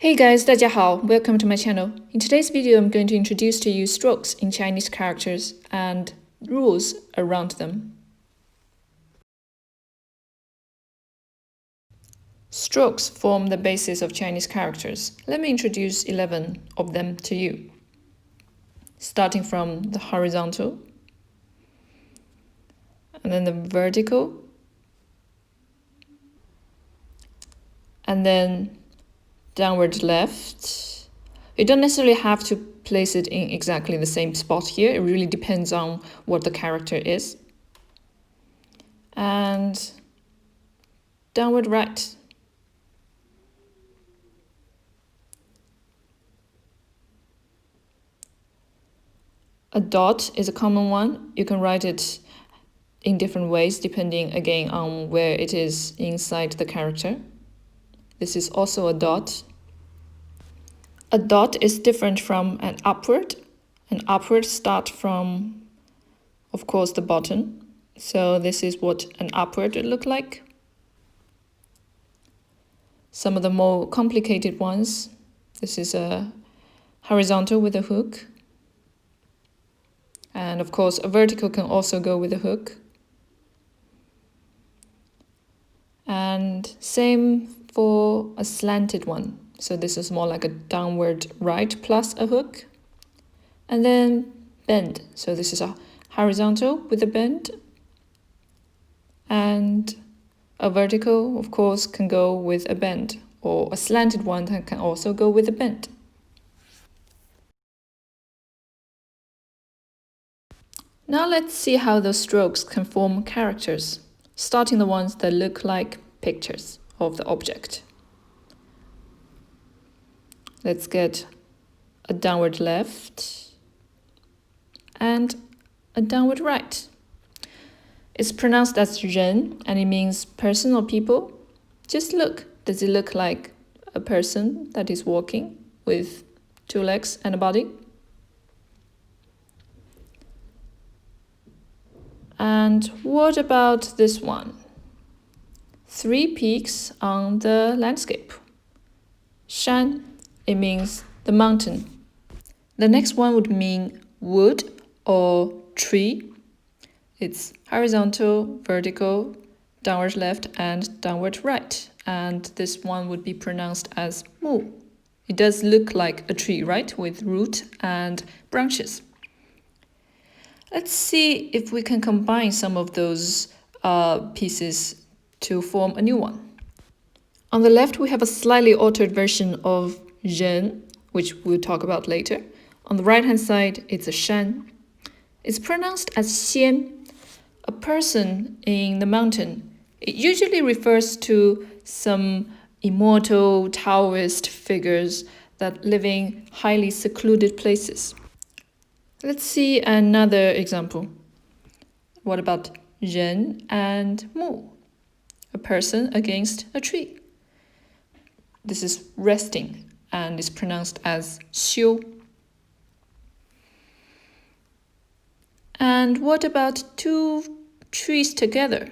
Hey guys, 大家好, welcome to my channel. In today's video, I'm going to introduce to you strokes in Chinese characters and rules around them. Strokes form the basis of Chinese characters. Let me introduce 11 of them to you. Starting from the horizontal, and then the vertical, and then downward left. You don't necessarily have to place it in exactly the same spot here. It really depends on what the character is. And downward right. A dot is a common one. You can write it in different ways depending again on where it is inside the character. This is also a dot. A dot is different from an upward. An upward starts from, of course, the bottom. So this is what an upward would look like. Some of the more complicated ones, this is a horizontal with a hook. And of course, a vertical can also go with a hook. And same for a slanted one. So this is more like a downward right plus a hook. And then bend. So this is a horizontal with a bend. And a vertical, of course, can go with a bend. Or a slanted one that can also go with a bend. Now let's see how those strokes can form characters, starting the ones that look like pictures of the object. Let's get a downward left and a downward right. It's pronounced as 人 and it means person or people. Just look, does it look like a person that is walking with two legs and a body? And what about this one? Three peaks on the landscape. 山, it means the mountain. The next one would mean wood or tree. It's horizontal, vertical, downward left, and downward right. And this one would be pronounced as 木. It does look like a tree, right? With root and branches. Let's see if we can combine some of those pieces to form a new one. On the left, we have a slightly altered version of 人, which we'll talk about later. On the right-hand side, it's a 山. It's pronounced as 仙, a person in the mountain. It usually refers to some immortal Taoist figures that live in highly secluded places. Let's see another example. What about 人 and 木? A person against a tree. This is resting and is pronounced as 修. And what about two trees together?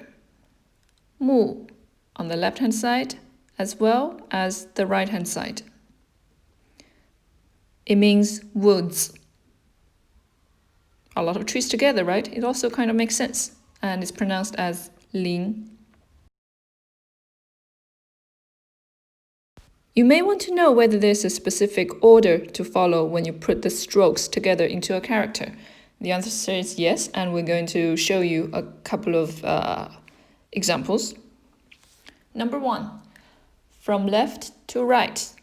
木 on the left-hand side as well as the right-hand side. It means woods. A lot of trees together, right? It also kind of makes sense. And it's pronounced as 林. You may want to know whether there's a specific order to follow when you put the strokes together into a character. The answer is yes, and we're going to show you a couple of examples. Number 1, from left to right.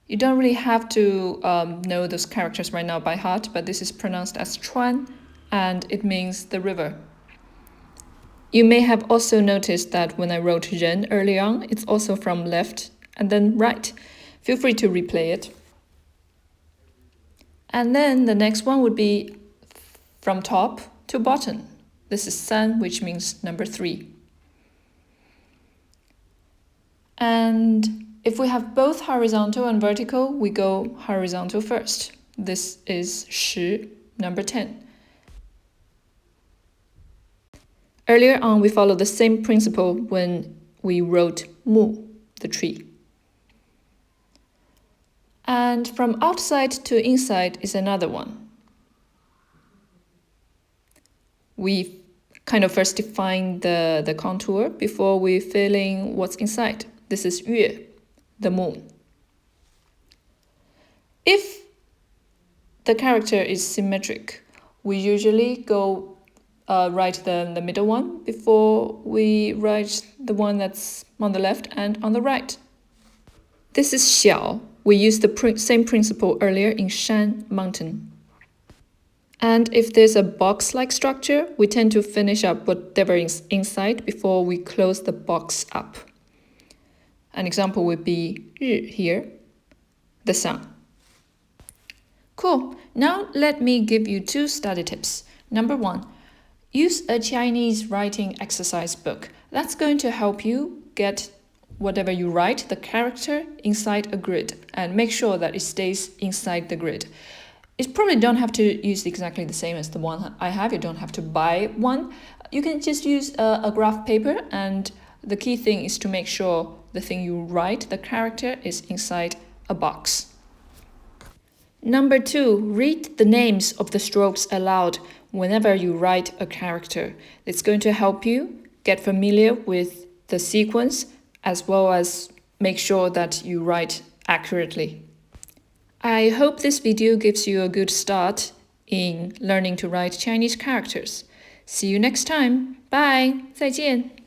You don't really have to know those characters right now by heart, but this is pronounced as 川, and it means the river. You may have also noticed that when I wrote 人 early on, it's also from left and then right. Feel free to replay it. And then the next one would be from top to bottom. This is 三, which means number 3. And if we have both horizontal and vertical, we go horizontal first. This is 十, number 10. Earlier on, we followed the same principle when we wrote 木. the tree. And from outside to inside is another one. We kind of first define the contour before we fill in what's inside. This is 月, the moon. If the character is symmetric, we usually go write the middle one before we write the one that's on the left and on the right. This is 小. We used the same principle earlier in 山, mountain. And if there's a box-like structure, we tend to finish up whatever is inside before we close the box up. An example would be 日 here, the sun. Cool. Now let me give you 2 study tips. Number 1, use a Chinese writing exercise book. That's going to help you get whatever you write, the character, inside a grid and make sure that it stays inside the grid. You probably don't have to use exactly the same as the one I have. You don't have to buy one. You can just use a graph paper, and the key thing is to make sure the thing you write, the character, is inside a box. Number 2, read the names of the strokes aloud whenever you write a character. It's going to help you get familiar with the sequence as well as make sure that you write accurately. I hope this video gives you a good start in learning to write Chinese characters. See you next time. Bye. 再见.